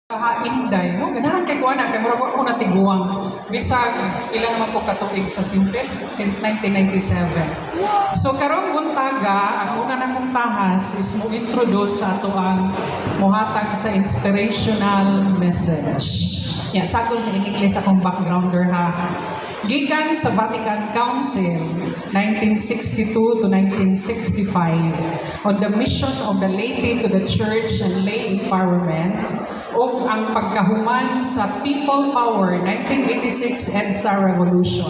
Inday, no? Ganahan kay kuana kay murag ako natiguang. Bisag ilan naman po katuig sa Simple since 1997. So karong buntaga, ang una namong tahas is mo introduce sa ato ang muhatag sa inspirational message. Ya, sagol na in-English akong backgrounder ha. Gikan sa Vatican Council 1962 to 1965 on the mission of the laity to the church and lay empowerment o ang pagkahuman sa people power 1986 EDSA revolution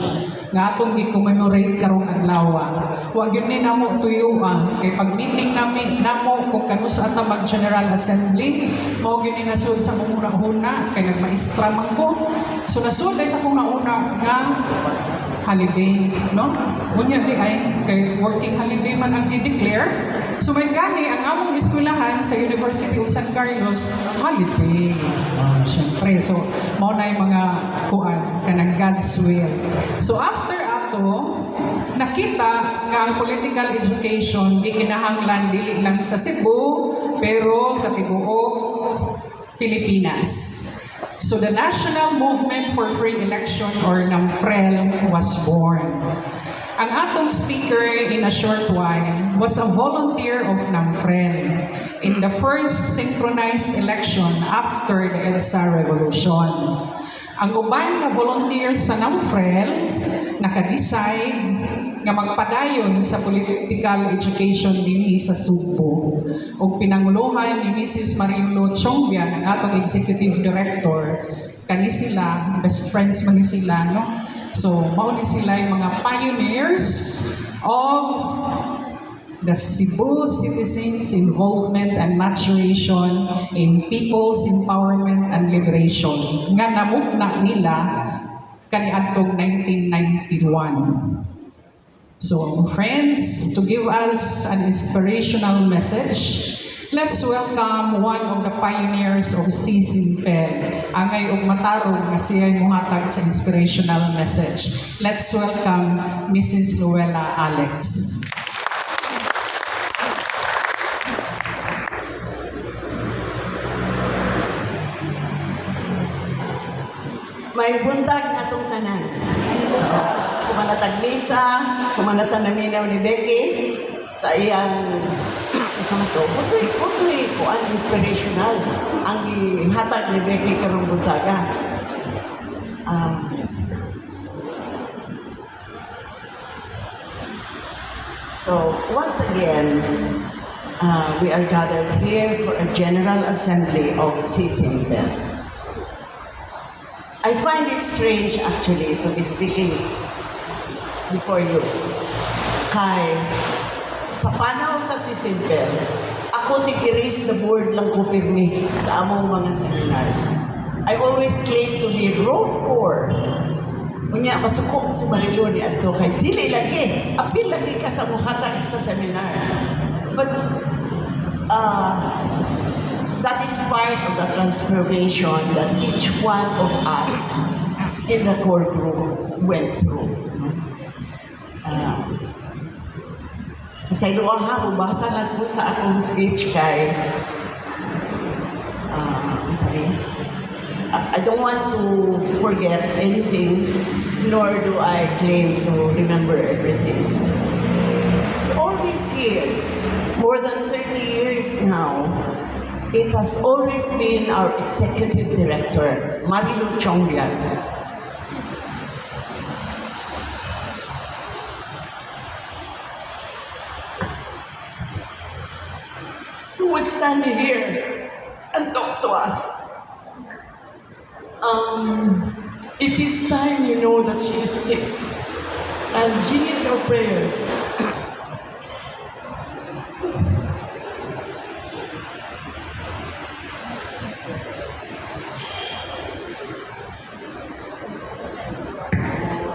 nga atong i-commemorate karong adlaw. Wa gyud ni namo tuyuan kay pag meeting namo kung kanus ata mag General Assembly mao gyud ni nasud sa mong una kay nagmaestra man ko. So nasud sa akong nauna nga holiday, no? Unya di ay kay working holiday man ang i-declare. So may gani ang among eskwelahan sa University of San Carlos holiday. Siyempre, so mao na yung mga kuan kanang God's will. So after ato nakita nga ang political education gikinahanglan dili lang sa Cebu pero sa tibuok Pilipinas. So the National Movement for Free Election or NAMFREL was born. Ang atong speaker in a short while was a volunteer of NAMFREL in the first synchronized election after the EDSA revolution. Ang uban nga volunteers sa NAMFREL naka-decide nga magpadayon sa political education dinhi sa Subo ug pinanguluhan ni Mrs. Marilu Chongbian ang atong executive director. Kani sila best friends man ni sila, no? So mao ni sila yung mga pioneers of the Cebu citizens' involvement and maturation in people's empowerment and liberation nga namove na nila kaniadtong 1991. So, friends, to give us an inspirational message, let's welcome one of the pioneers of CSIMPEL, angay og matarong nga siya'y muhatag sa inspirational message. Let's welcome Mrs. Luella Alex. May buntag atong tanan. Kumanatag Lisa, kumanatag na minaw ni Becky sa iyang kasama to. Putoy, kuan inspirational ang ihatag ni Becky karong buntaga. So, once again, we are gathered here for a General Assembly of CSIMPEL. I find it strange actually to be speaking before you. Kay sa panaw sa CSIMPEL, ako tig-erase the board lang ko pirmi sa among mga seminars. I always claim to be row 4. Unya, masuko si Marilu ni Adto kay dili lagi, apil lagi ka sa muhatag sa seminar. But that is part of the transformation that each one of us in the core group went through. Sa iluang ha, bubasa lang po sa akong speech kay I don't want to forget anything, nor do I claim to remember everything. So all these years, more than 30 years now, it has always been our executive director, Marilu Chongbian, who would stand here and talk to us. It is time you know that she is sick and she needs our prayers.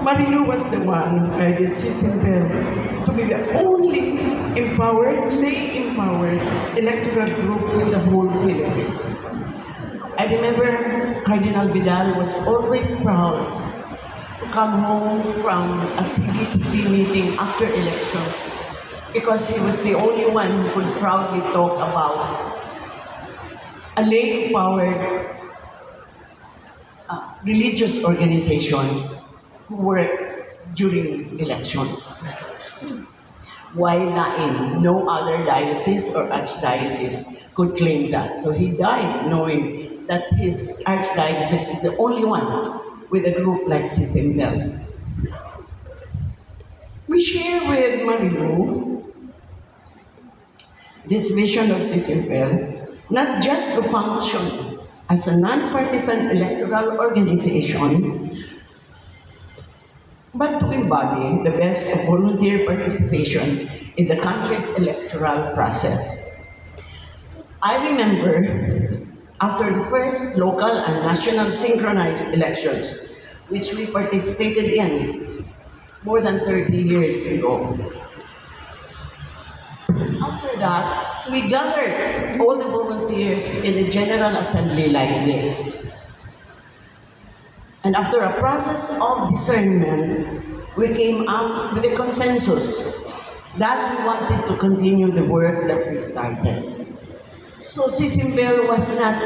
Marilu was the one who guided CSIMPEL to be the only empowered, lay-empowered electoral group in the whole Philippines. I remember Cardinal Vidal was always proud to come home from a CBCP meeting after elections because he was the only one who could proudly talk about a lay-empowered religious organization who worked during elections. While Lain, no other diocese or archdiocese could claim that. So he died knowing that his archdiocese is the only one with a group like Sisimpel. We share with Marilu this vision of Sisimpel, not just to function as a non-partisan electoral organization, but to embody the best of volunteer participation in the country's electoral process. I remember after the first local and national synchronized elections, which we participated in more than 30 years ago. After that, we gathered all the volunteers in a general assembly like this. And after a process of discernment, we came up with a consensus that we wanted to continue the work that we started. So Sisimpel was not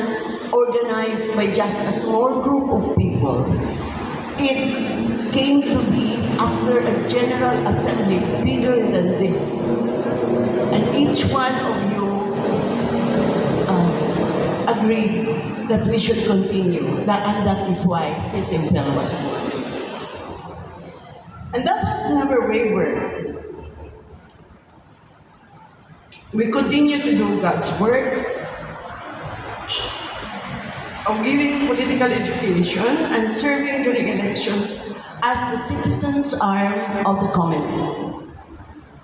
organized by just a small group of people. It came to be after a general assembly bigger than this. And each one of you agreed that we should continue. And that is why Sisimpel was born. And that has never wavered. We continue to do God's work of giving political education and serving during elections as the citizens' arm of the Commonwealth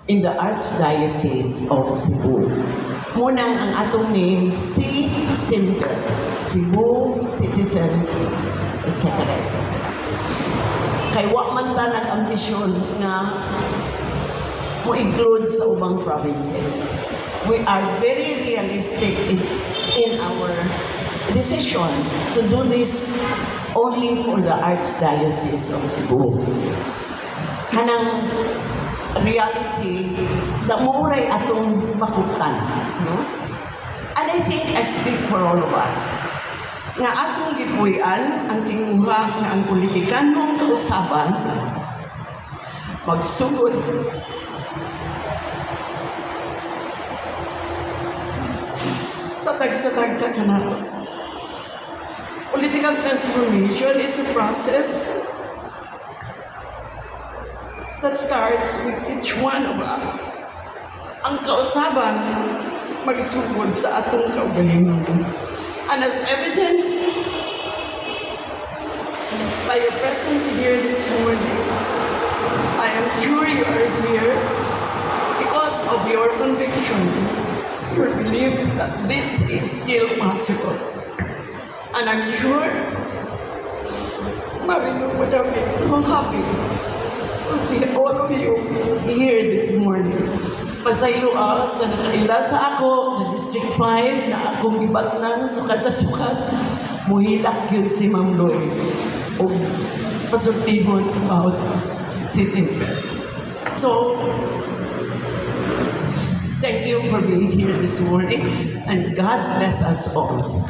in the Archdiocese of Cebu. Munang ang atong name, Sisimpel, Cebu Citizens, etc. etc. Kay wa man ta nag-ambisyon nga mo-include sa ubang provinces. We are very realistic in our decision to do this only for the Archdiocese of Cebu. Kanang reality na muuray atong makutan. No? And I think I speak for all of us. Nga atong gipuy-an ang tinguha nga ang politikanong kausaban magsugod sa tagsa-tagsa kanato. Political transformation is a process that starts with each one of us. Ang kausaban magsugod sa atong kaugalingon. And as evidenced by your presence here this morning, I am sure you are here because of your conviction, your belief that this is still possible. And I'm sure Marilu would have been so happy to see all of you here this morning. Pasayloa sa nakaila sa ako sa District 5 na akong gibatnan sukat sa sukat. Muhilak yun si Ma'am Loy o pasultihon about Sisimpel. So, thank you for being here this morning and God bless us all.